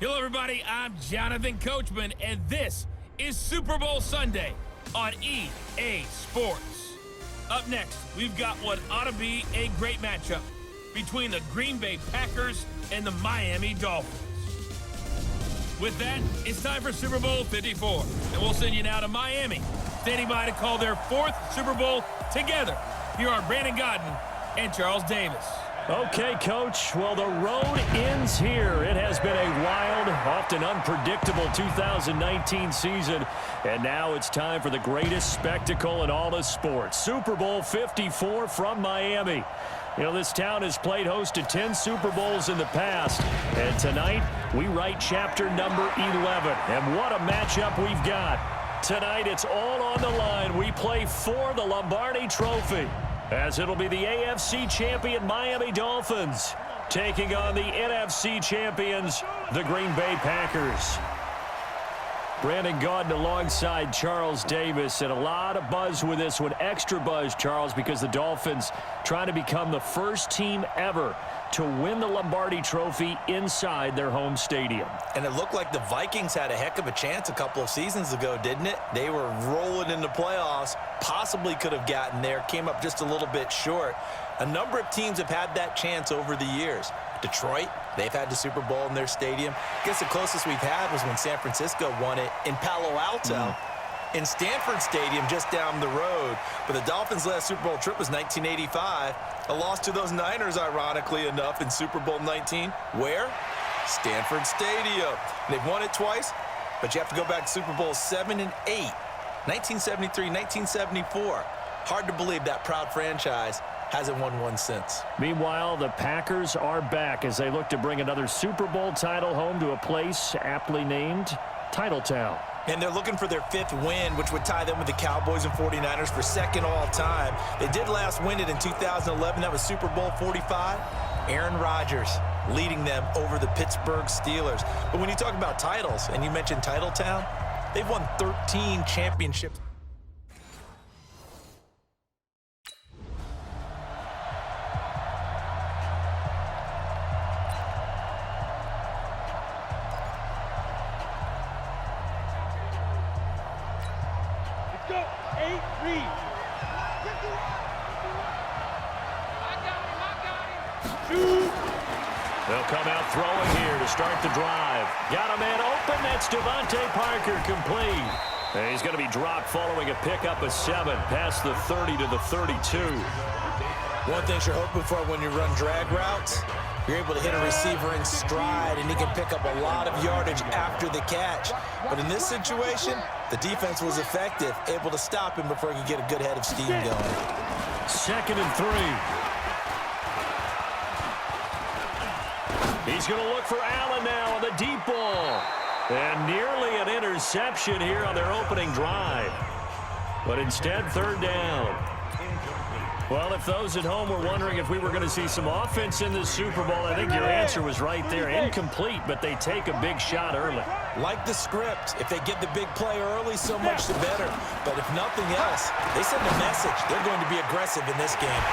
Hello, everybody. I'm Jonathan Coachman, and this is Super Bowl Sunday on EA Sports. Up next, we've got what ought to be a great matchup between the Green Bay Packers and the Miami Dolphins. With that, it's time for Super Bowl 54, and we'll send you now to Miami, standing by to call their fourth Super Bowl together. Here are Brandon Godden and Charles Davis. Okay, Coach. Well, the road ends here. It has been a wild, often unpredictable 2019 season, and now it's time for the greatest spectacle in all of sports. Super Bowl 54 from Miami. You know, this town has played host to 10 Super Bowls in the past, and tonight we write chapter number 11. And what a matchup we've got. Tonight it's all on the line. We play for the Lombardi Trophy, as it'll be the AFC champion Miami Dolphins taking on the NFC champions, the Green Bay Packers. Brandon Gaudin alongside Charles Davis, and a lot of buzz with this one. Extra buzz, Charles, because the Dolphins trying to become the first team ever to win the Lombardi Trophy inside their home stadium. And it looked like the Vikings had a heck of a chance a couple of seasons ago, didn't it? They were rolling in the playoffs, possibly could have gotten there, came up just a little bit short. A number of teams have had that chance over the years. Detroit, they've had the Super Bowl in their stadium. I guess the closest we've had was when San Francisco won it in Palo Alto. In Stanford Stadium just down the road. But the Dolphins' last Super Bowl trip was 1985. A loss to those Niners, ironically enough, in Super Bowl 19. Where? Stanford Stadium. They've won it twice, but you have to go back to Super Bowl 7 and 8. 1973, 1974. Hard to believe that proud franchise hasn't won one since. Meanwhile, the Packers are back as they look to bring another Super Bowl title home to a place aptly named Titletown. And they're looking for their fifth win, which would tie them with the Cowboys and 49ers for second all-time. They did last win it in 2011. That was Super Bowl 45. Aaron Rodgers leading them over the Pittsburgh Steelers. But when you talk about titles, and you mentioned Titletown, they've won 13 championships. They'll come out throwing here to start the drive. Got a man open. That's Devontae Parker, complete. And he's going to be dropped following a pickup of 7 past the 30 to the 32. One thing you're hoping for when you run drag routes, you're able to hit a receiver in stride, and he can pick up a lot of yardage after the catch. But in this situation, the defense was effective, able to stop him before he could get a good head of steam going. 2nd and 3. He's going to look for Allen now on the deep ball. And nearly an interception here on their opening drive. But instead, 3rd down. Well, if those at home were wondering if we were going to see some offense in this Super Bowl, I think your answer was right there. Incomplete, but they take a big shot early. Like the script, if they get the big play early, so much the better. But if nothing else, they send a message. They're going to be aggressive in this game.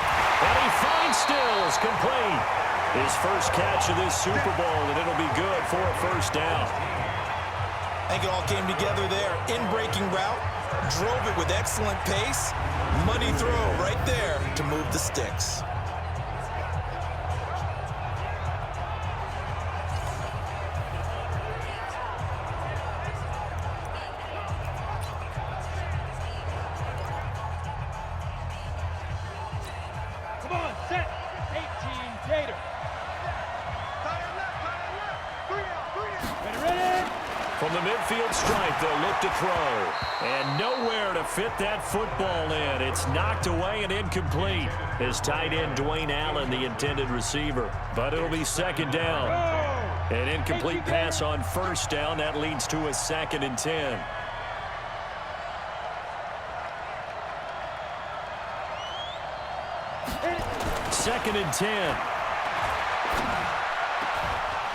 And he finds Stills, complete. His first catch of this Super Bowl, and it'll be good for a 1st down. I think it all came together there. In-breaking route, drove it with excellent pace. Money throw right there to move the sticks. Come on, set. 18, Gator. Ready. From the midfield stripe, they'll look to throw. And nowhere to fit that football in. It's knocked away and incomplete. His tight end, Dwayne Allen, the intended receiver. But it'll be 2nd down. An incomplete pass on 1st down. That leads to a 2nd and 10. Second and 10.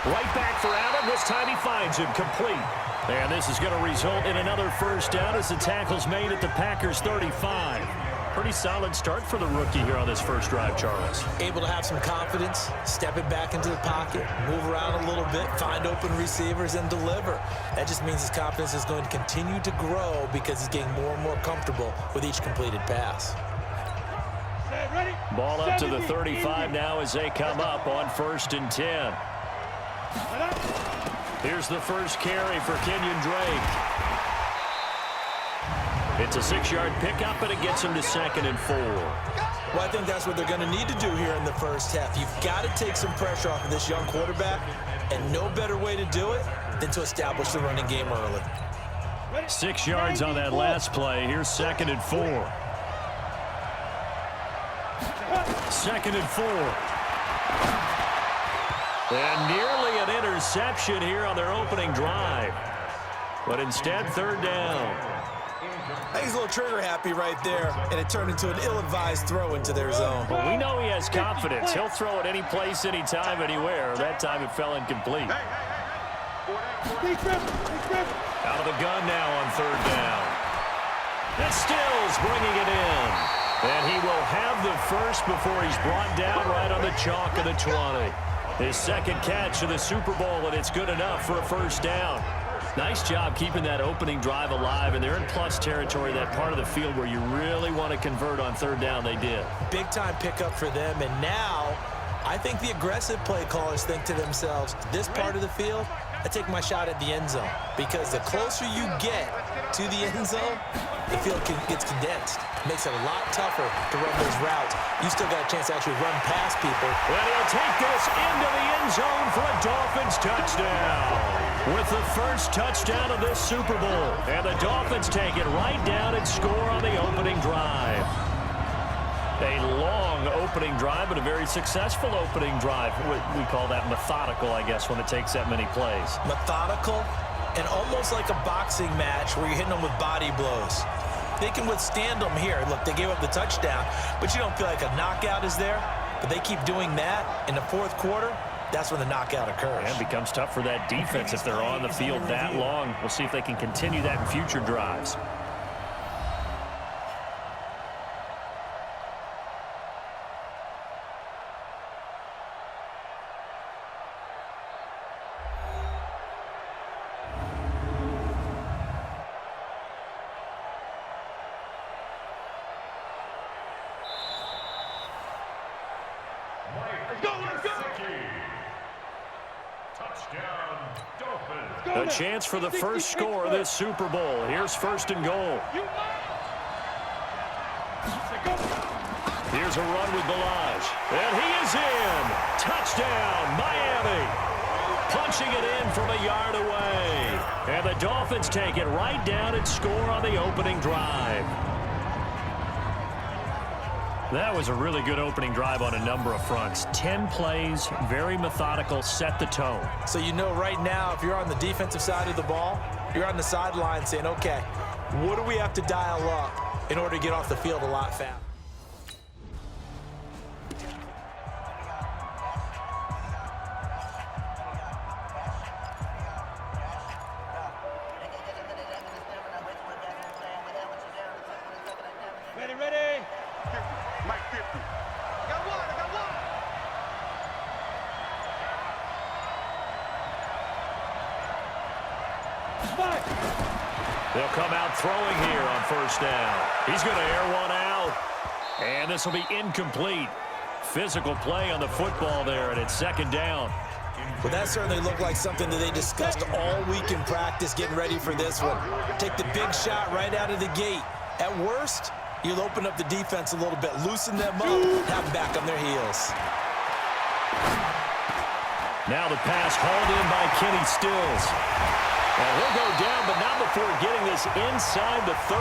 Right back for Allen. This time he finds him, complete. And this is going to result in another 1st down as the tackle's made at the Packers' 35. Pretty solid start for the rookie here on this first drive, Charles. Able to have some confidence, step it back into the pocket, move around a little bit, find open receivers, and deliver. That just means his confidence is going to continue to grow because he's getting more and more comfortable with each completed pass. Ball up to the 35 now as they come up on 1st and 10. Here's the first carry for Kenyon Drake. It's a 6-yard pickup, and it gets him to 2nd and 4. Well, I think that's what they're going to need to do here in the first half. You've got to take some pressure off of this young quarterback, and no better way to do it than to establish the running game early. 6 yards on that last play. Here's 2nd and 4. 2nd and 4. And nearly an interception here on their opening drive. But instead, 3rd down. He's a little trigger happy right there, and it turned into an ill-advised throw into their zone. Well, we know he has confidence. He'll throw it any place, anytime, anywhere. That time it fell incomplete. Out of the gun now on 3rd down. And Stills bringing it in. And he will have the first before he's brought down right on the chalk of the 20. His 2nd catch of the Super Bowl, and it's good enough for a 1st down. Nice job keeping that opening drive alive, and they're in plus territory, that part of the field where you really want to convert on 3rd down. They did. Big-time pickup for them, and now I think the aggressive play callers think to themselves, this part of the field, I take my shot at the end zone, because the closer you get to the end zone, the field gets condensed. It makes it a lot tougher to run those routes. You still got a chance to actually run past people. And he'll take this into the end zone for a Dolphins touchdown. With the first touchdown of this Super Bowl. And the Dolphins take it right down and score on the opening drive. A long opening drive, but a very successful opening drive. We call that methodical, I guess, when it takes that many plays. Methodical and almost like a boxing match where you're hitting them with body blows. They can withstand them here. Look, they gave up the touchdown, but you don't feel like a knockout is there. But they keep doing that in the 4th quarter. That's when the knockout occurs. And it becomes tough for that defense if they're on the field that long. We'll see if they can continue that in future drives. A chance for the first score of this Super Bowl. Here's 1st and goal. Here's a run with Balaj. And he is in. Touchdown, Miami. Punching it in from a yard away. And the Dolphins take it right down and score on the opening drive. That was a really good opening drive on a number of fronts. 10 plays, very methodical, set the tone. So you know right now, if you're on the defensive side of the ball, you're on the sideline saying, okay, what do we have to dial up in order to get off the field a lot faster? Ready. Mike 50. I got one. They'll come out throwing here on 1st down. He's going to air one out. And this will be incomplete. Physical play on the football there, and it's 2nd down. Well, that certainly looked like something that they discussed all week in practice, getting ready for this one. Take the big shot right out of the gate. At worst, you'll open up the defense a little bit, loosen them up, have them back on their heels. Now the pass hauled in by Kenny Stills. And he'll go down, but not before getting this inside the 30.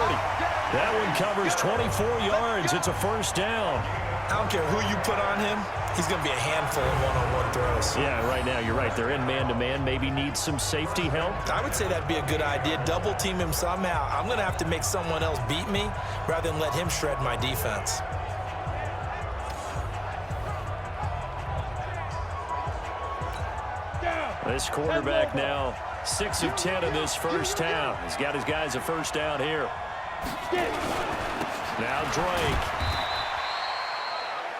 That one covers 24 yards. It's a 1st down. I don't care who you put on him. He's going to be a handful in one-on-one throws. Yeah, right now, you're right. They're in man-to-man. Maybe need some safety help. I would say that'd be a good idea. Double team him somehow. I'm going to have to make someone else beat me rather than let him shred my defense. This quarterback now 6 of 10 in this first half. He's got his guys a 1st down here. Now Drake.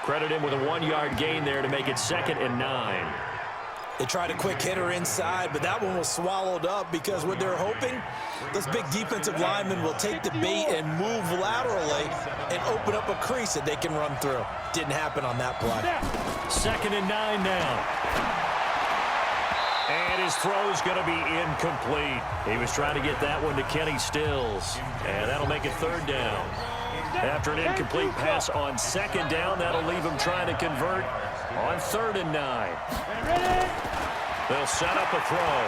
Credit him with a 1-yard gain there to make it 2nd and 9. They tried a quick hitter inside, but that one was swallowed up because what they're hoping, those big defensive linemen will take the bait and move laterally and open up a crease that they can run through. Didn't happen on that play. 2nd and 9 now. And his throw's going to be incomplete. He was trying to get that one to Kenny Stills, and that'll make it 3rd down. After an incomplete pass on 2nd down, that'll leave him trying to convert on 3rd and 9. They'll set up a throw.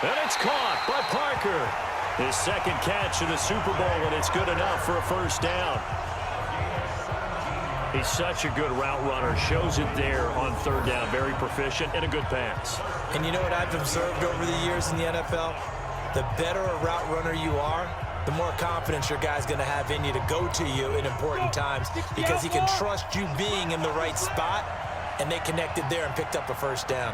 And it's caught by Parker. His 2nd catch in the Super Bowl, and it's good enough for a 1st down. He's such a good route runner. Shows it there on 3rd down. Very proficient and a good pass. And you know what I've observed over the years in the NFL? The better a route runner you are, the more confidence your guy's going to have in you to go to you in important times because he can trust you being in the right spot, and they connected there and picked up a 1st down.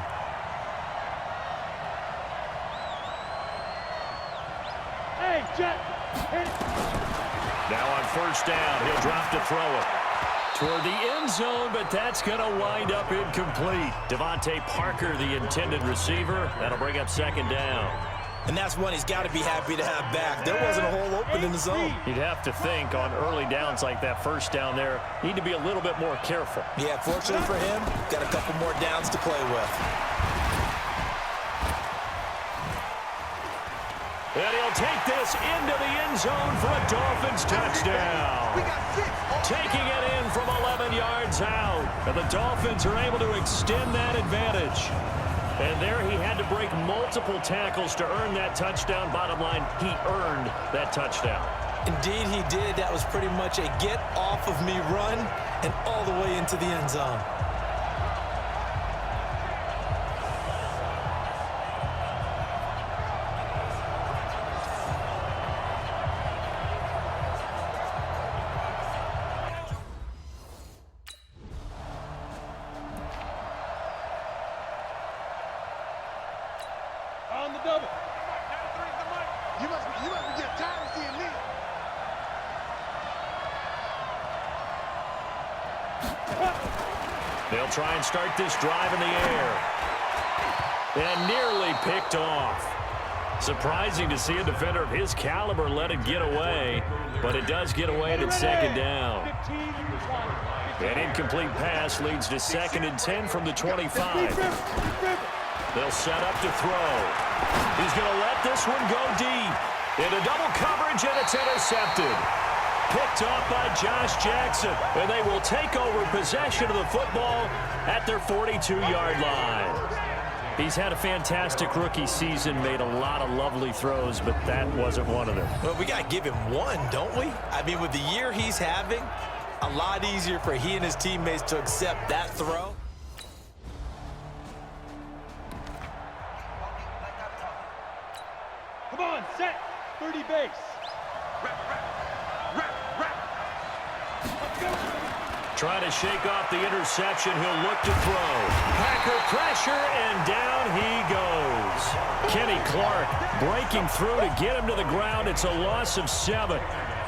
Hey, Jet. Now on 1st down, he'll drop to throw it toward the end zone, but that's going to wind up incomplete. Devontae Parker, the intended receiver. That'll bring up 2nd down. And that's one he's got to be happy to have back. There wasn't a hole open in the zone. You'd have to think on early downs like that 1st down there, need to be a little bit more careful. Yeah, fortunately for him, got a couple more downs to play with. And he'll take this into the end zone for a Dolphins touchdown. Taking it in from 11 yards out. And the Dolphins are able to extend that advantage. And there he had to break multiple tackles to earn that touchdown. Bottom line, he earned that touchdown. Indeed he did. That was pretty much a get off of me run and all the way into the end zone. On the double. You must be getting tired of seeing me. They'll try and start this drive in the air. And nearly picked off. Surprising to see a defender of his caliber let it get away, but it does get away at 2nd down. An incomplete pass leads to 2nd and 10 from the 25. They'll set up to throw. He's going to let this one go deep. Into double coverage, and it's intercepted. Picked off by Josh Jackson, and they will take over possession of the football at their 42-yard line. He's had a fantastic rookie season, made a lot of lovely throws, but that wasn't one of them. Well, we got to give him one, don't we? I mean, with the year he's having, a lot easier for he and his teammates to accept that throw. Come on, set. 30 base. Trying to shake off the interception. He'll look to throw. Packer pressure, and down he goes. Kenny Clark breaking through to get him to the ground. It's a loss of 7.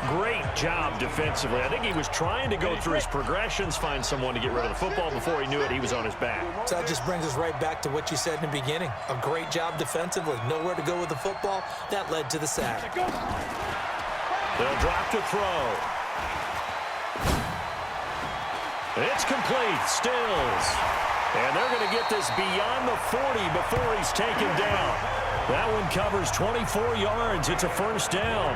Great job defensively. I think he was trying to go through his progressions, find someone to get rid of the football. Before he knew it, he was on his back. So that just brings us right back to what you said in the beginning. A great job defensively. Nowhere to go with the football. That led to the sack. They'll drop to throw. It's complete. Stills. And they're going to get this beyond the 40 before he's taken down. That one covers 24 yards. It's a 1st down.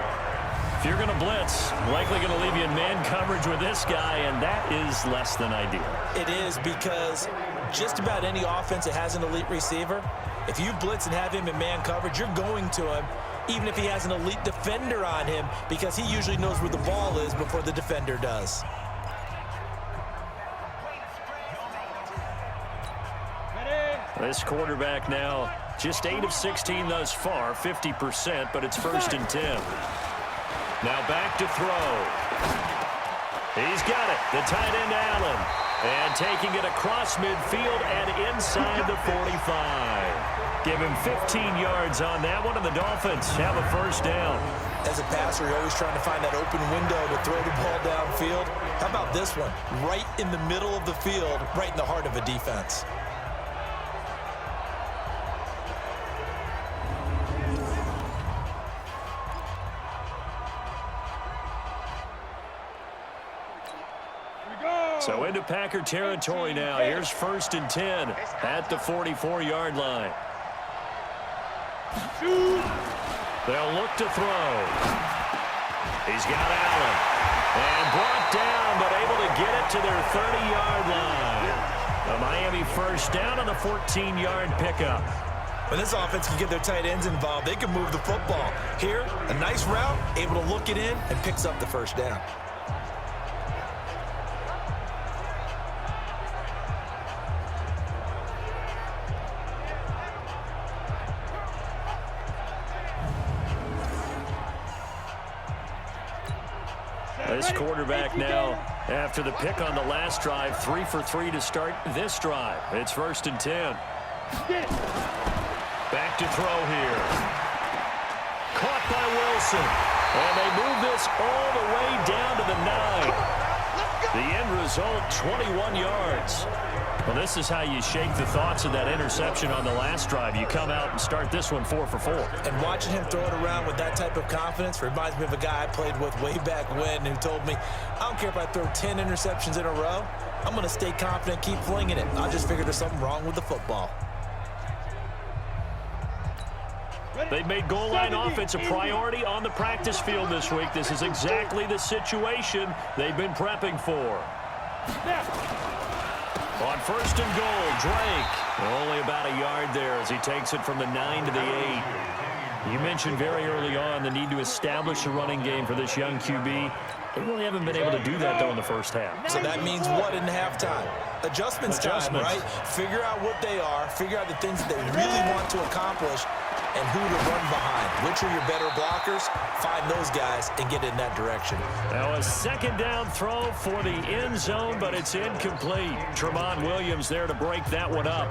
If you're going to blitz, likely going to leave you in man coverage with this guy, and that is less than ideal. It is, because just about any offense that has an elite receiver, if you blitz and have him in man coverage, you're going to him, even if he has an elite defender on him, because he usually knows where the ball is before the defender does. This quarterback now just 8 of 16 thus far, 50%, but it's 1st and 10. Now back to throw. He's got it. The tight end, Allen. And taking it across midfield and inside the 45. Give him 15 yards on that one, and the Dolphins have a 1st down. As a passer, you're always trying to find that open window to throw the ball downfield. How about this one? Right in the middle of the field, right in the heart of a defense. So into Packer territory now. Here's 1st and 10 at the 44-yard line. They'll look to throw. He's got Allen. And brought down, but able to get it to their 30-yard line. A Miami first down on the 14-yard pickup. When this offense can get their tight ends involved, they can move the football. Here, a nice route, able to look it in, and picks up the first down. This quarterback now, after the pick on the last drive, 3 for 3 to start this drive. It's 1st and 10. Back to throw here. Caught by Wilson. And they move this all the way down to the 9. The end result, 21 yards. Well, this is how you shake the thoughts of that interception on the last drive. You come out and start this one 4 for 4. And watching him throw it around with that type of confidence reminds me of a guy I played with way back when who told me, I don't care if I throw 10 interceptions in a row. I'm going to stay confident, keep flinging it. I just figured there's something wrong with the football. They've made goal line offense a priority on the practice field this week. This is exactly the situation they've been prepping for. On 1st and goal, Drake. Only about a yard there as he takes it from the 9 to the 8. You mentioned very early on the need to establish a running game for this young QB. They really haven't been able to do that, though, in the first half. So that means what in halftime? Adjustments time, right? Figure out what they are, figure out the things that they really want to accomplish, and who to run behind. Which are your better blockers? Find those guys and get in that direction. Now a 2nd down throw for the end zone, but it's incomplete. Tremont Williams there to break that one up.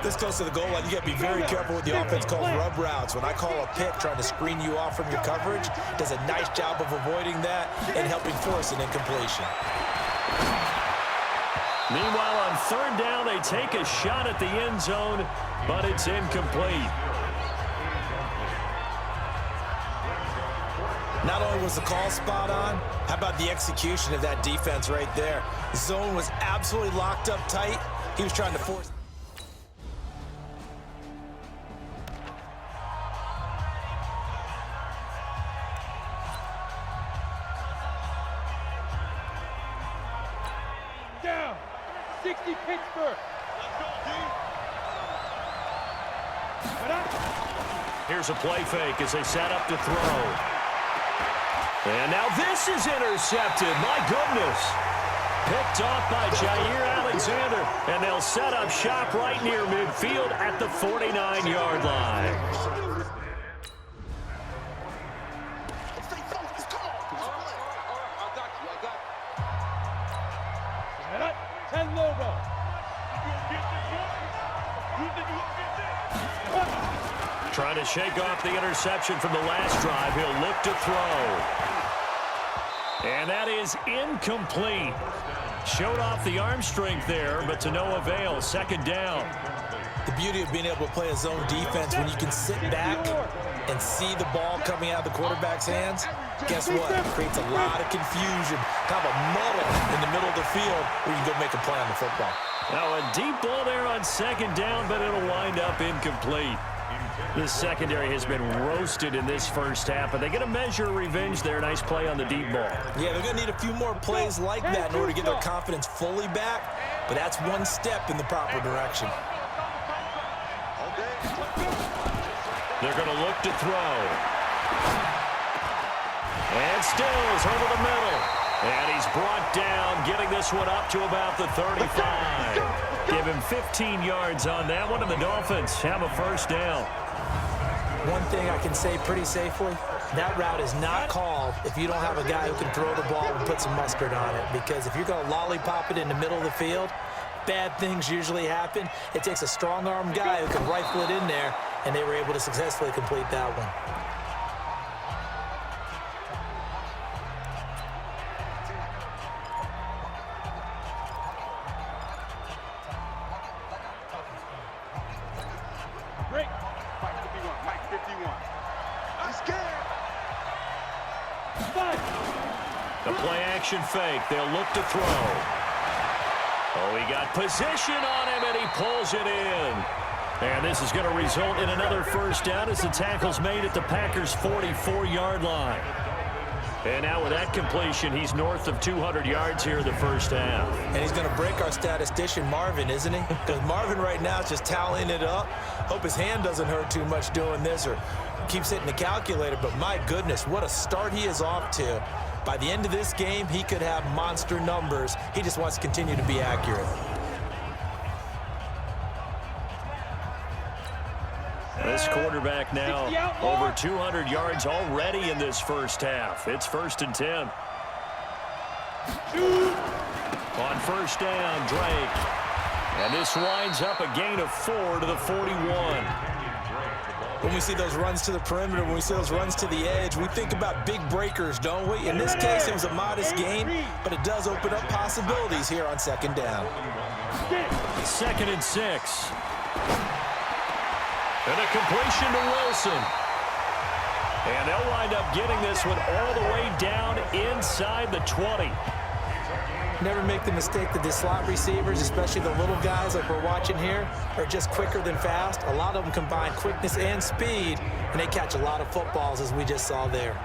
This close to the goal line, you got to be very careful with the offense called rub routes. When I call a pick trying to screen you off from your coverage, does a nice job of avoiding that and helping force an incompletion. Meanwhile, on 3rd down, they take a shot at the end zone, but it's incomplete. Not only was the call spot on, how about the execution of that defense right there? The zone was absolutely locked up tight. He was trying to force. Down. 60 Pittsburgh. Let's go, D. Here's a play fake as they set up to throw. And now this is intercepted. My goodness. Picked off by Jair Alexander. And they'll set up shop right near midfield at the 49-yard line. Trying to shake off the interception from the last drive. He'll look to throw. And that is incomplete. Showed off the arm strength there, but to no avail. 2nd down. The beauty of being able to play a zone defense when you can sit back and see the ball coming out of the quarterback's hands, guess what? It creates a lot of confusion, kind of a muddle in the middle of the field where you can go make a play on the football. Now a deep ball there on 2nd down, but it'll wind up incomplete. This secondary has been roasted in this first half, but they get a measure of revenge there. Nice play on the deep ball. Yeah, they're going to need a few more plays like that in order to get their confidence fully back, but that's one step in the proper direction. They're going to look to throw. And Stills over the middle. And he's brought down, getting this one up to about the 35. Give him 15 yards on that one, and the Dolphins have a first down. One thing I can say pretty safely, that route is not called if you don't have a guy who can throw the ball and put some mustard on it. Because if you're going to lollipop it in the middle of the field, bad things usually happen. It takes a strong-arm guy who can rifle it in there, and they were able to successfully complete that one. Break. Mike 51. Mike 51. I'm scared. 5. The play action fake. They'll look to throw. Oh, he got position on him, and he pulls it in. And this is going to result in another first down as the tackle's made at the Packers' 44-yard line. And now with that completion, he's north of 200 yards here in the first half. And he's going to break our statistician, Marvin, isn't he? Because Marvin right now is just tallying it up. Hope his hand doesn't hurt too much doing this or keeps hitting the calculator. But my goodness, what a start he is off to. By the end of this game, he could have monster numbers. He just wants to continue to be accurate. This quarterback now over 200 yards already in this first half. It's 1st and 10. On first down, Drake. And this winds up a gain of 4 to the 41. When we see those runs to the perimeter, when we see those runs to the edge, we think about big breakers, don't we? In this case, it was a modest gain, but it does open up possibilities here on 2nd down. 2nd and 6. And a completion to Wilson. And they'll wind up getting this one all the way down inside the 20. Never make the mistake that the slot receivers, especially the little guys like we're watching here, are just quicker than fast. A lot of them combine quickness and speed, and they catch a lot of footballs, as we just saw there.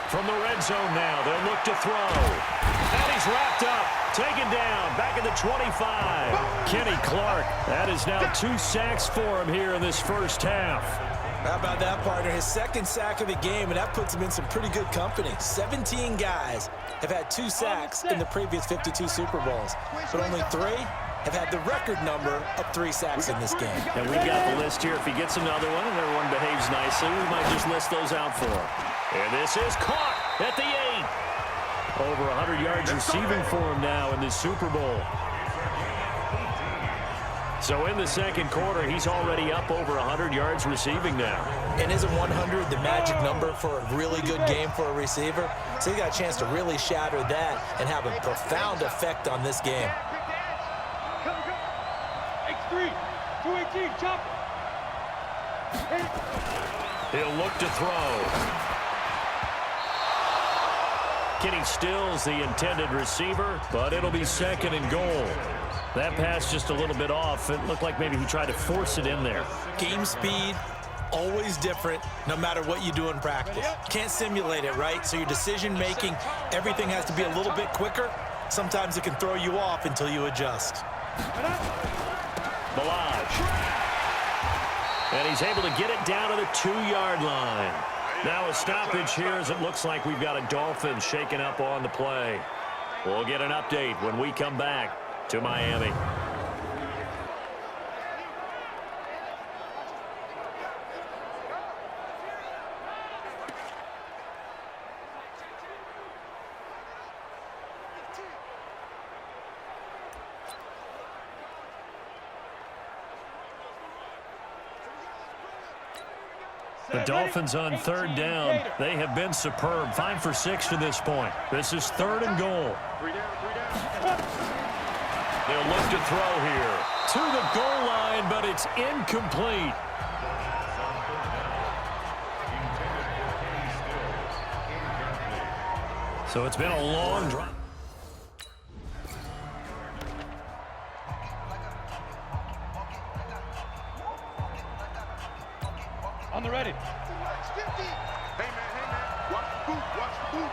From the red zone now, they'll look to throw. And he's wrapped up, taken down, back at the 25. Kenny Clark, that is now 2 sacks for him here in this first half. How about that, partner? His 2nd sack of the game, and that puts him in some pretty good company. 17 guys have had 2 sacks in the previous 52 Super Bowls, but only 3 have had the record number of 3 sacks in this game. And we've got the list here. If he gets another one and everyone behaves nicely, we might just list those out for him. And this is caught at the 8. Over 100 yards receiving for him now in this Super Bowl. So in the 2nd quarter, he's already up over 100 yards receiving now. And isn't 100 the magic number for a really good game for a receiver? So he got a chance to really shatter that and have a profound effect on this game. X3, 218, chop. He'll look to throw. Kenny Stills the intended receiver, but it'll be 2nd and goal. That pass just a little bit off. It looked like maybe he tried to force it in there. Game speed, always different, no matter what you do in practice. Can't simulate it, right? So your decision-making, everything has to be a little bit quicker. Sometimes it can throw you off until you adjust. Balaj. And he's able to get it down to the 2-yard line. Now a stoppage here as it looks like we've got a Dolphins shaking up on the play. We'll get an update when we come back to Miami. The Dolphins on 3rd down. They have been superb. 5 for 6 to this point. This is 3rd and goal. They'll look to throw here. To the goal line, but it's incomplete. So it's been a long drive. On the ready. Hey, man. Watch the boot.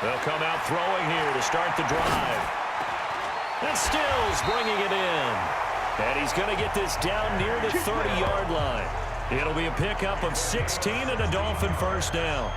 They'll come out throwing here to start the drive. And Stills bringing it in. And he's going to get this down near the 30-yard line. It'll be a pickup of 16 and a Dolphin first down.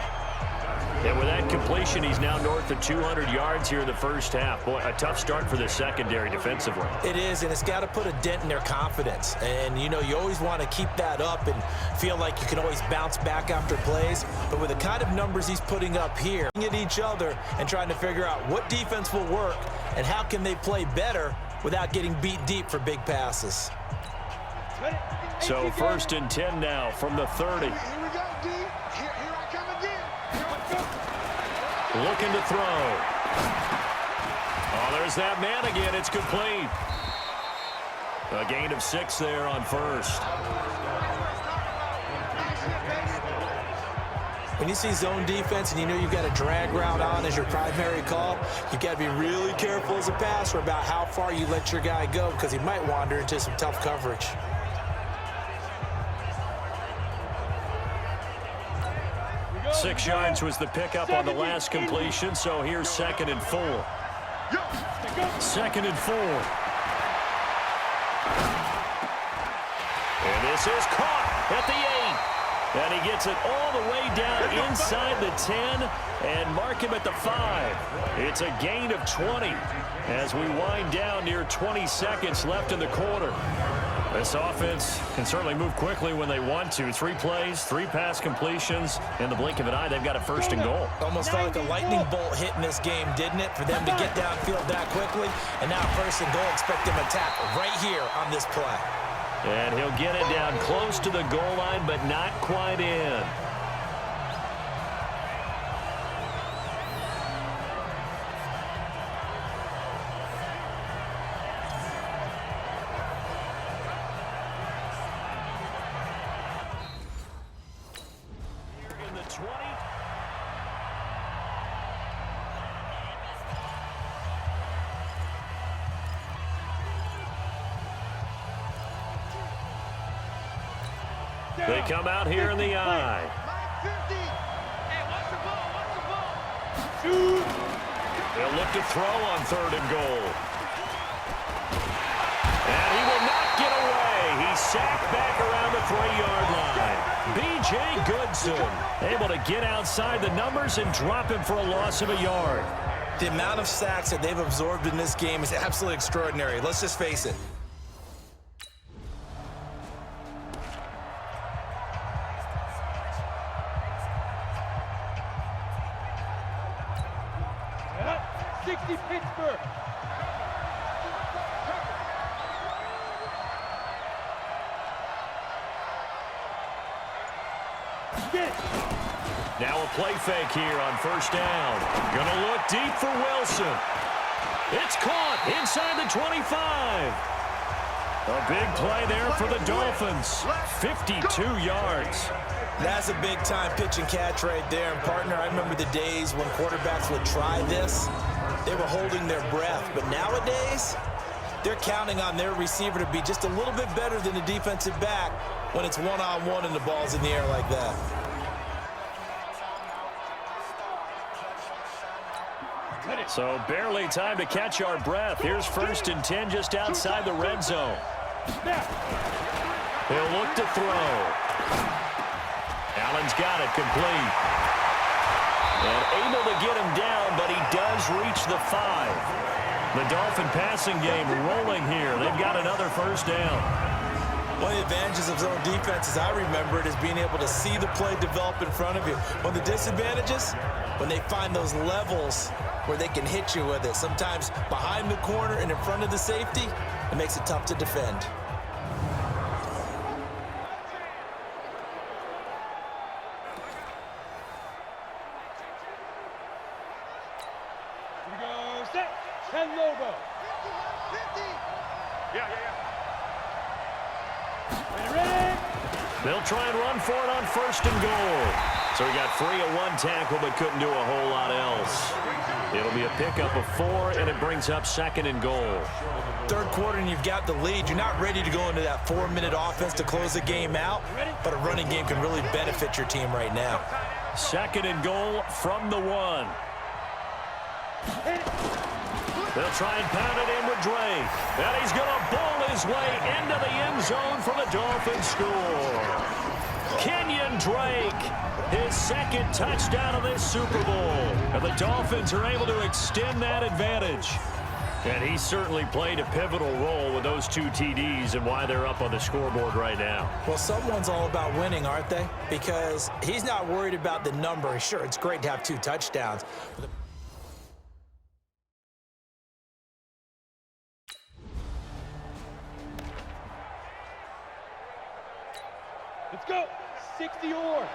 And with that completion, he's now north of 200 yards here in the first half. Boy, a tough start for the secondary defensively. It is, and it's got to put a dent in their confidence. And, you know, you always want to keep that up and feel like you can always bounce back after plays. But with the kind of numbers he's putting up here, at each other and trying to figure out what defense will work and how can they play better without getting beat deep for big passes. So 1st and 10 now from the 30. Here we go, D. Here I come again. Looking to throw. Oh, there's that man again. It's complete. A gain of 6 there on 1st. When you see zone defense and you know you've got a drag route on as your primary call, you've got to be really careful as a passer about how far you let your guy go because he might wander into some tough coverage. Six yards was the pickup on the last completion, so here's 2nd and 4. 2nd and 4. And this is caught at the 8. And he gets it all the way down inside the 10 and mark him at the 5. It's a gain of 20 as we wind down near 20 seconds left in the quarter. This offense can certainly move quickly when they want to. 3 plays, 3 pass completions. In the blink of an eye, they've got a 1st and goal. Almost felt like a lightning bolt hit in this game, didn't it? For them to get downfield that quickly. And now 1st and goal, expect them to tackle right here on this play. And he'll get it down close to the goal line, but not quite in. In the 20. They come out here in the eye. They'll look to throw on 3rd and goal. And he will not get away. He's sacked back around the 3-yard line. B.J. Goodson able to get outside the numbers and drop him for a loss of a yard. The amount of sacks that they've absorbed in this game is absolutely extraordinary. Let's just face it. Pittsburgh. Now a play fake here on 1st down. Gonna look deep for Wilson. It's caught inside the 25. A big play there for the Dolphins. 52 yards. That's a big-time pitch and catch right there. And, partner, I remember the days when quarterbacks would try this. They were holding their breath. But nowadays, they're counting on their receiver to be just a little bit better than the defensive back when it's one-on-one and the ball's in the air like that. So barely time to catch our breath. Here's 1st and 10 just outside the red zone. He'll look to throw. Allen's got it complete. And able to get him down, but he does reach the 5. The Dolphin passing game rolling here. They've got another 1st down. One of the advantages of zone defense, as I remember it, is being able to see the play develop in front of you. One of the disadvantages, when they find those levels where they can hit you with it. Sometimes behind the corner and in front of the safety, it makes it tough to defend. Here we go, set, and Lobo. 50. Yeah. Ready? They'll try and run for it on 1st and goal. So he got free of 1 tackle, but couldn't do a whole lot else. It'll be a pickup of 4, and it brings up 2nd and goal. 3rd quarter, and you've got the lead. You're not ready to go into that 4-minute offense to close the game out, but a running game can really benefit your team right now. 2nd and goal from the 1. They'll try and pound it in with Drake. And he's going to bowl his way into the end zone for the Dolphins score. Kenyon Drake, his second touchdown of this Super Bowl. And the Dolphins are able to extend that advantage. And he certainly played a pivotal role with those 2 TDs and why they're up on the scoreboard right now. Well, someone's all about winning, aren't they? Because he's not worried about the number. Sure, it's great to have 2 touchdowns. Let's go. 60 or.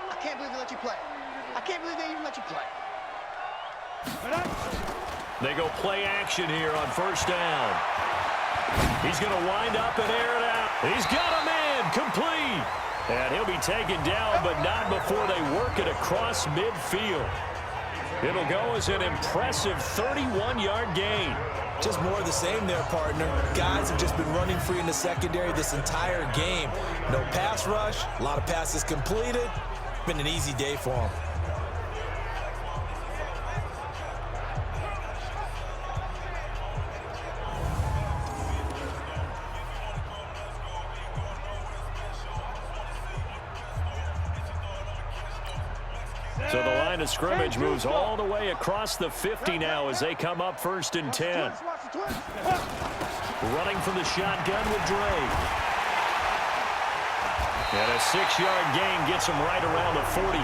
I can't believe they let you play. I can't believe they even let you play. They go play action here on first down. He's going to wind up and air it out. He's got a man complete. And he'll be taken down, but not before they work it across midfield. It'll go as an impressive 31-yard gain. Just more of the same there, partner. Guys have just been running free in the secondary this entire game. No pass rush, a lot of passes completed. Been an easy day for them. So the line of scrimmage moves all the way across the 50 now as they come up first and 10. Running from the shotgun with Drake. And a 6-yard gain gets him right around the 43.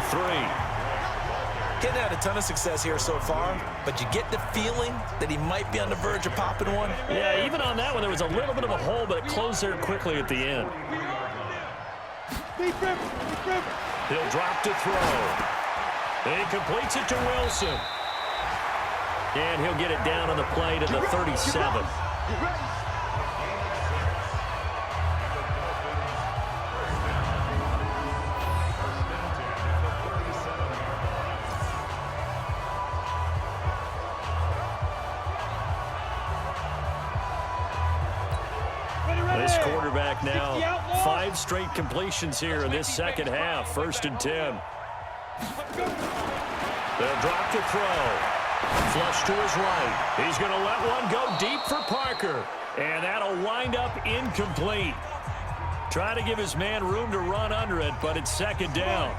Getting had a ton of success here so far, but you get the feeling that he might be on the verge of popping one. Yeah, even on that one, there was a little bit of a hole, but it closed there quickly at the end. He'll drop to throw. He completes it to Wilson. And he'll get it down on the play to the 37. This quarterback now, 5 straight completions here in this second half. First and 10. They'll drop to throw. Flush to his right. He's going to let one go deep for Parker. And that'll wind up incomplete. Try to give his man room to run under it, but it's second down.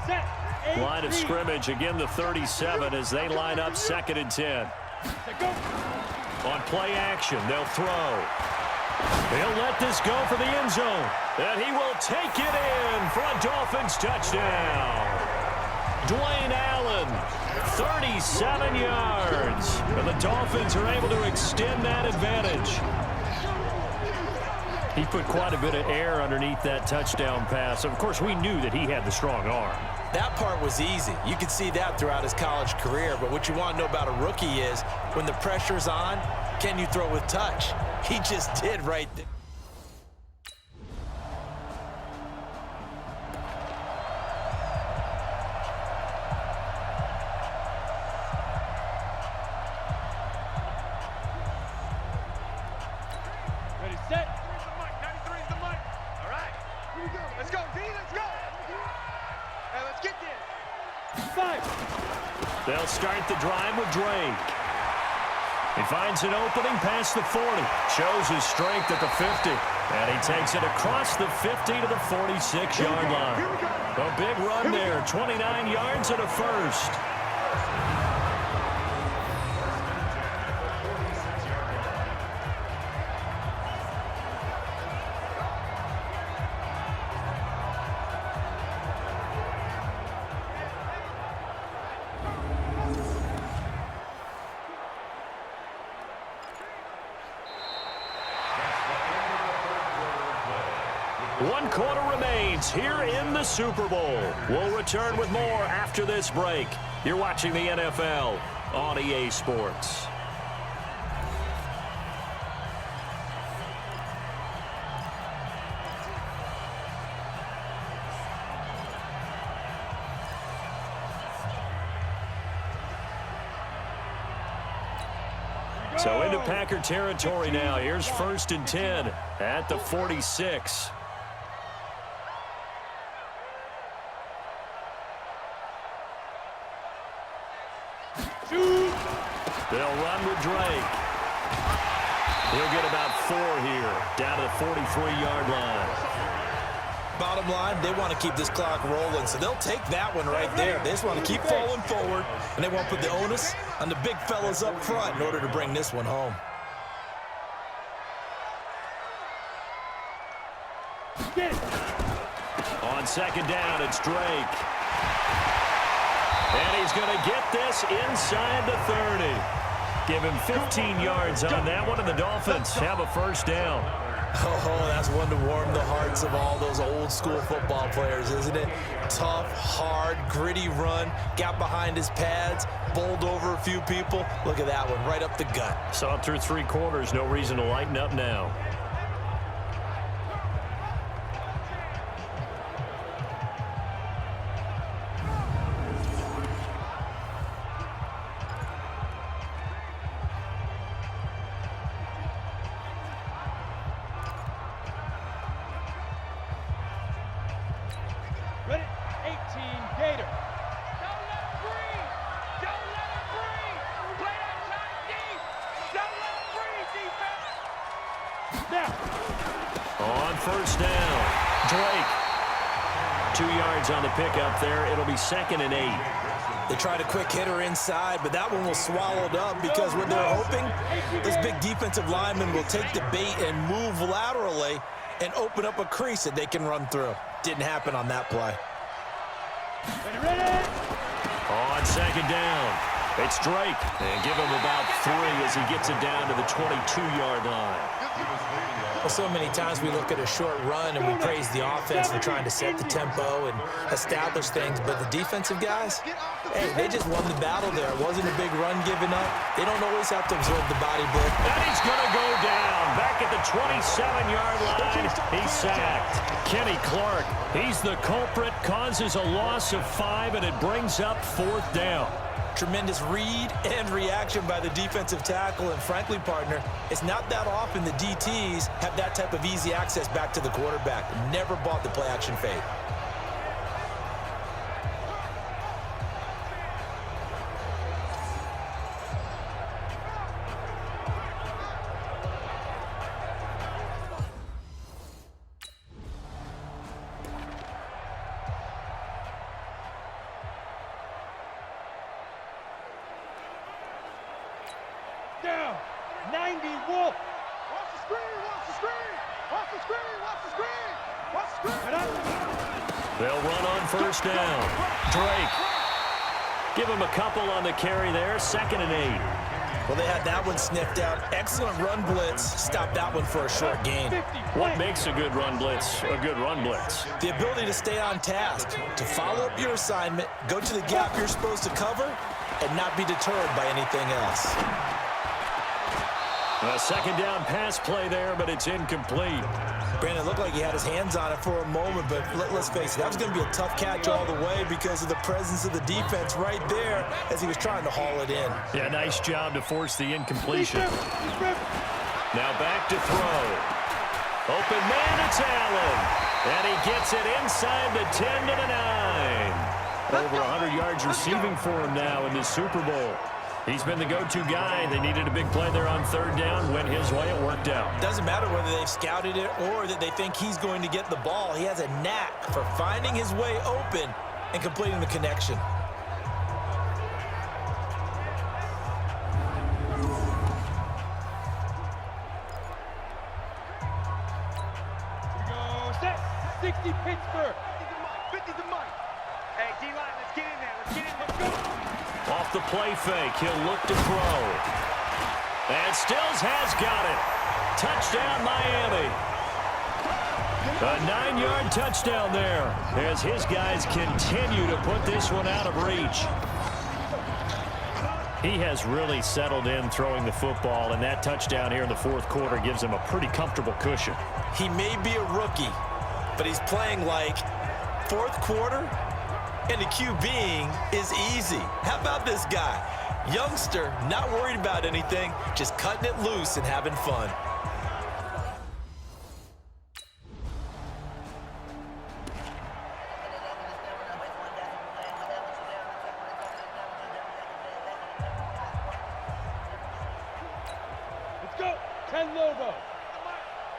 Line of scrimmage, again the 37 as they line up second and 10. On play action, they'll throw. He'll let this go for the end zone. And he will take it in for a Dolphins touchdown. Dwayne Allen, 37 yards. And the Dolphins are able to extend that advantage. He put quite a bit of air underneath that touchdown pass. Of course, we knew that he had the strong arm. That part was easy. You could see that throughout his college career. But what you want to know about a rookie is when the pressure's on, can you throw with touch? He just did right there. Ready, set. 93's the mic. All right. Here we go. Let's go, D. Let's go. Hey, let's get this. 5. They'll start the drive with Drake. He finds an opening past the 40. Shows his strength at the 50. And he takes it across the 50 to the 46-yard line. A big run there. 29 yards and a first. One quarter remains here in the Super Bowl. We'll return with more after this break. You're watching the NFL on EA Sports. So into Packer territory now. Here's first and 10 at the 46. They'll run with Drake. He'll get about 4 here, down to the 43-yard line. Bottom line, they want to keep this clock rolling, so they'll take that one right there. They just want to keep falling forward, and they want to put the onus on the big fellas up front in order to bring this one home. On second down, it's Drake. And he's going to get this inside the 30. Give him 15 yards on that one, and the Dolphins have a first down. Oh, that's one to warm the hearts of all those old-school football players, isn't it? Tough, hard, gritty run, got behind his pads, bowled over a few people. Look at that one, right up the gut. Saw it through 3 quarters, no reason to lighten up now. Ready? 18, Gator. Don't let him breathe. Don't let him breathe. Play that shot deep. Don't let him breathe, defense. Now. On first down, Drake. 2 yards on the pickup there. It'll be 2nd and 8. They tried a quick hitter inside, but that one was swallowed up because when they're hoping, this big defensive lineman will take the bait and move laterally and open up a crease that they can run through. Didn't happen on that play. Ready? On second down, it's Drake. And give him about 3 as he gets it down to the 22-yard line. Well, so many times we look at a short run and we praise the offense for trying to set the tempo and establish things, but the defensive guys, hey, they just won the battle there. It wasn't a big run given up. They don't always have to absorb the body blitz. And he's going to go down back at the 27-yard line. He's sacked. Kenny Clark, he's the culprit, causes a loss of 5, and it brings up 4th down. Tremendous read and reaction by the defensive tackle, and frankly, partner, it's not that often the DTs have that type of easy access back to the quarterback. Never bought the play-action fade. Down. 90, Wolf. Watch the screen, watch the screen. Watch the screen, watch the screen. Watch the screen. They'll run on first down. Drake. Give him a couple on the carry there. 2nd and 8. Well, they had that one sniffed out. Excellent run blitz. Stopped that one for a short gain. What makes a good run blitz a good run blitz? The ability to stay on task, to follow up your assignment, go to the gap you're supposed to cover, and not be deterred by anything else. A 2nd down pass play there, but it's incomplete. Brandon, looked like he had his hands on it for a moment, but let's face it, that was going to be a tough catch all the way because of the presence of the defense right there as he was trying to haul it in. Yeah, nice job to force the incompletion. Now back to throw. Open man, it's Allen. And he gets it inside the 10 to the 9. Over 100 yards receiving for him now in this Super Bowl. He's been the go-to guy. They needed a big play there on 3rd down. Went his way. It worked out. Doesn't matter whether they've scouted it or that they think he's going to get the ball. He has a knack for finding his way open and completing the connection. We go set. 60 Pittsburgh. 50 to Mike. Hey, D-line, let's get in there. Let's get in there. Let's go. Off the play fake, he'll look to throw. And Stills has got it. Touchdown, Miami. A 9-yard touchdown there as his guys continue to put this one out of reach. He has really settled in throwing the football, and that touchdown here in the 4th quarter gives him a pretty comfortable cushion. He may be a rookie, but he's playing like 4th quarter. And the QBing is easy. How about this guy? Youngster, not worried about anything, just cutting it loose and having fun. Let's go. 10 Lobo.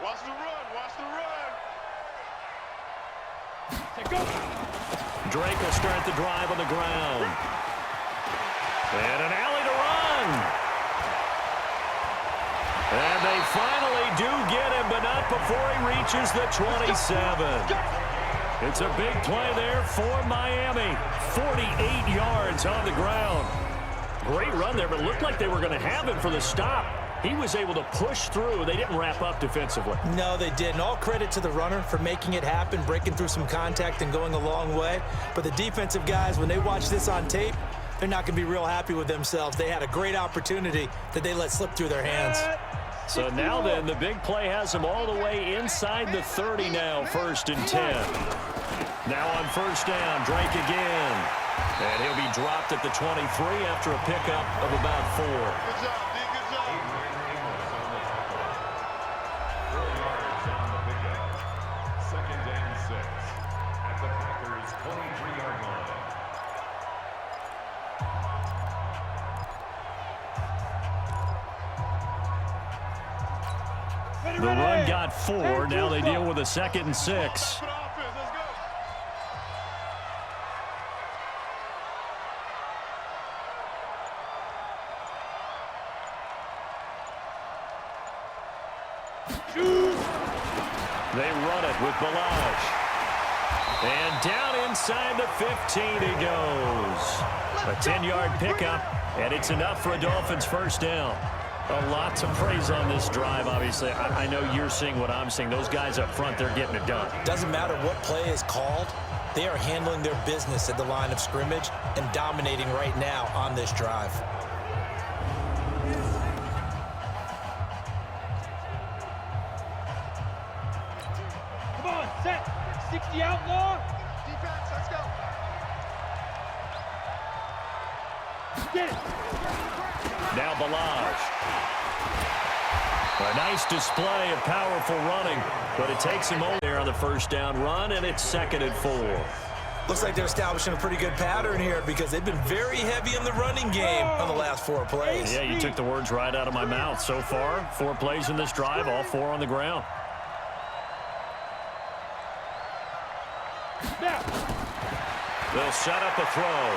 Watch the run. Watch the run. Drake will start the drive on the ground. And an alley to run. And they finally do get him, but not before he reaches the 27. It's a big play there for Miami. 48 yards on the ground. Great run there, but it looked like they were going to have him for the stop. He was able to push through. They didn't wrap up defensively. No, they didn't. All credit to the runner for making it happen, breaking through some contact and going a long way. But the defensive guys, when they watch this on tape, they're not going to be real happy with themselves. They had a great opportunity that they let slip through their hands. So now then, the big play has them all the way inside the 30 now, 1st and 10. Now on 1st down, Drake again. And he'll be dropped at the 23 after a pickup of about 4. Good job, D. Good job. Second and 6 at the Packers' 23-yard line. The run got 4. Now they deal with a 2nd and 6. For the offense, let's go. They run it with Balaj. And down inside the 15 he goes. A 10-yard pickup, and it's enough for a Dolphins 1st down. A lot to praise on this drive, obviously. I know you're seeing what I'm seeing. Those guys up front, they're getting it done. Doesn't matter what play is called. They are handling their business at the line of scrimmage and dominating right now on this drive. Come on, set. 60 outlaw. Defense, let's go. Get it. Now Balaj. A nice display of powerful running, but it takes him over there on the 1st down run, and it's 2nd and 4. Looks like they're establishing a pretty good pattern here because they've been very heavy in the running game on the last 4 plays. Yeah, you took the words right out of my mouth. So far, 4 plays in this drive, all 4 on the ground. Now. They'll set up a throw.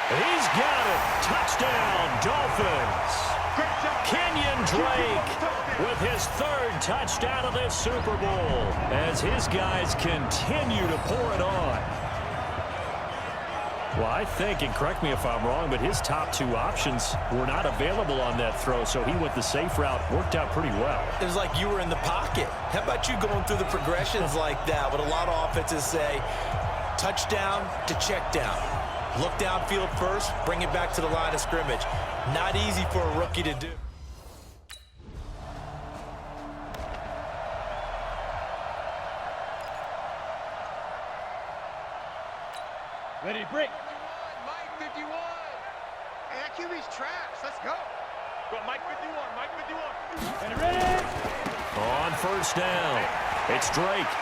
He's got it. Touchdown, Dolphins. Great job. Kenyon Drake with his 3rd touchdown of this Super Bowl as his guys continue to pour it on. Well, I think, and correct me if I'm wrong, but his top 2 options were not available on that throw, so he went the safe route. Worked out pretty well. It was like you were in the pocket. How about you going through the progressions like that? What a lot of offenses say, touchdown to check down. Look downfield first, bring it back to the line of scrimmage. Not easy for a rookie to do. Ready to break. Mike 51. Hey, that QB's trash. Let's go. Go, Mike 51. Mike 51. Ready, ready. On 1st down, it's Drake.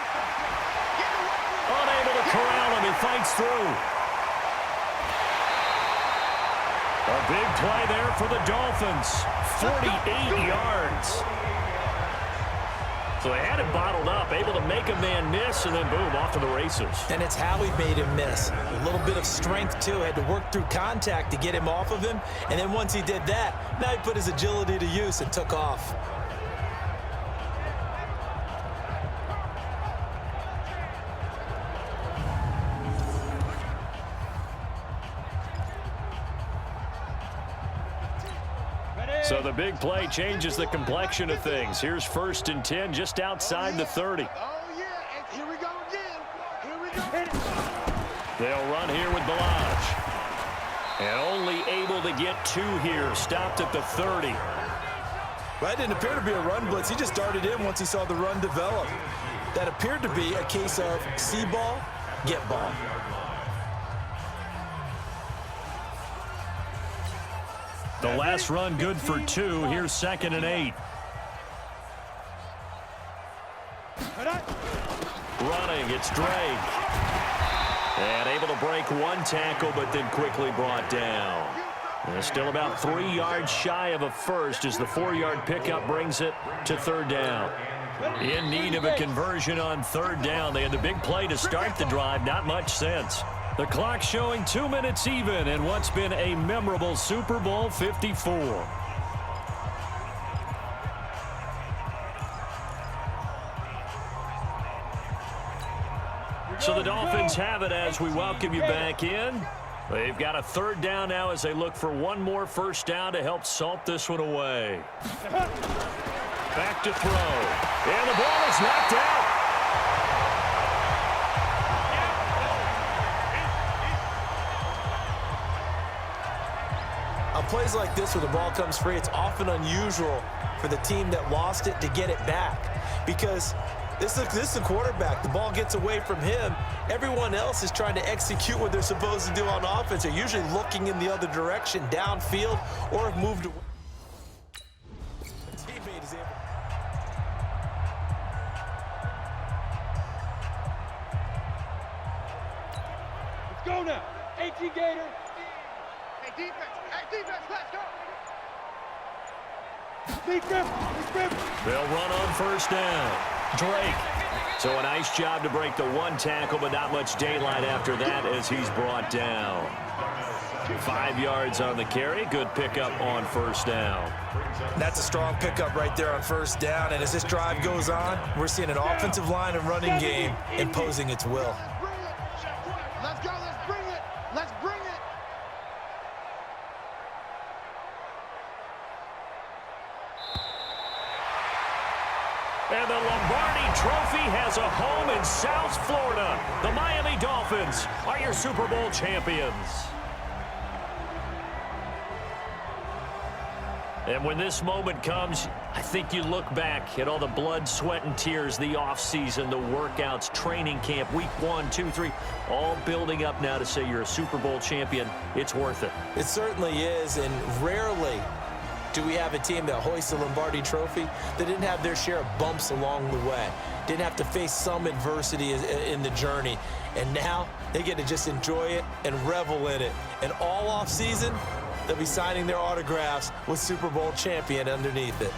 Unable to corral him. He fights through. A big play there for the Dolphins. 48 yards. So they had it bottled up, able to make a man miss, and then boom, off to the races. And it's how he made him miss. A little bit of strength, too. Had to work through contact to get him off of him. And then once he did that, now he put his agility to use and took off. So the big play changes the complexion of things. Here's 1st and 10 just outside the 30. Oh, yeah. And here we go again. Here we go. They'll run here with Balaj. And only able to get 2 here. Stopped at the 30. Well, that didn't appear to be a run blitz. He just darted in once he saw the run develop. That appeared to be a case of see ball, get ball. The last run good for 2. Here's 2nd and 8. Running, it's Drake. And able to break 1 tackle, but then quickly brought down. And still about 3 yards shy of a first as the 4-yard pickup brings it to 3rd down. In need of a conversion on third down. They had the big play to start the drive. Not much sense. The clock showing 2 minutes even in what's been a memorable Super Bowl 54. So the Dolphins have it as we welcome you back in. They've got a third down now as they look for one more first down to help salt this one away. Back to throw. And the ball is knocked out. On plays like this where the ball comes free, it's often unusual for the team that lost it to get it back because this is the quarterback. The ball gets away from him. Everyone else is trying to execute what they're supposed to do on offense. They're usually looking in the other direction, downfield, or have moved away. The teammate is able. Let's go now. 18 Gator. Hey, defense, let's go. They'll run on first down. Drake. So a nice job to break the one tackle, but not much daylight after that as he's brought down. 5 yards on the carry. Good pickup on first down. That's a strong pickup right there on first down. And as this drive goes on, we're seeing an offensive line and running game imposing its will. Let's go, let's bring it. Let's bring it. And the Lombardi Trophy has a home in South Florida. The Miami Dolphins are your Super Bowl champions. And when this moment comes, I think you look back at all the blood, sweat, and tears, the offseason, the workouts, training camp, week 1, 2, 3, all building up now to say you're a Super Bowl champion. It's worth it. It certainly is, and rarely do we have a team that hoists the Lombardi Trophy that didn't have their share of bumps along the way, didn't have to face some adversity in the journey, and now they get to just enjoy it and revel in it. And all offseason, they'll be signing their autographs with Super Bowl champion underneath it.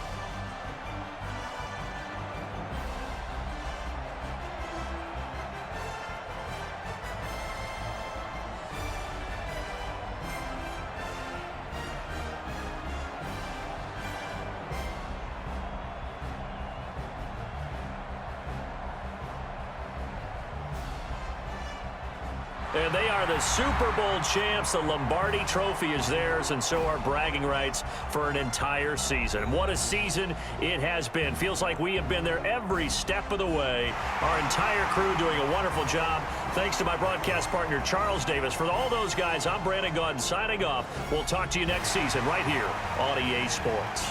And they are the Super Bowl champs. The Lombardi Trophy is theirs, and so are bragging rights for an entire season. What a season it has been. Feels like we have been there every step of the way. Our entire crew doing a wonderful job. Thanks to my broadcast partner, Charles Davis. For all those guys, I'm Brandon Gaudin signing off. We'll talk to you next season right here on EA Sports.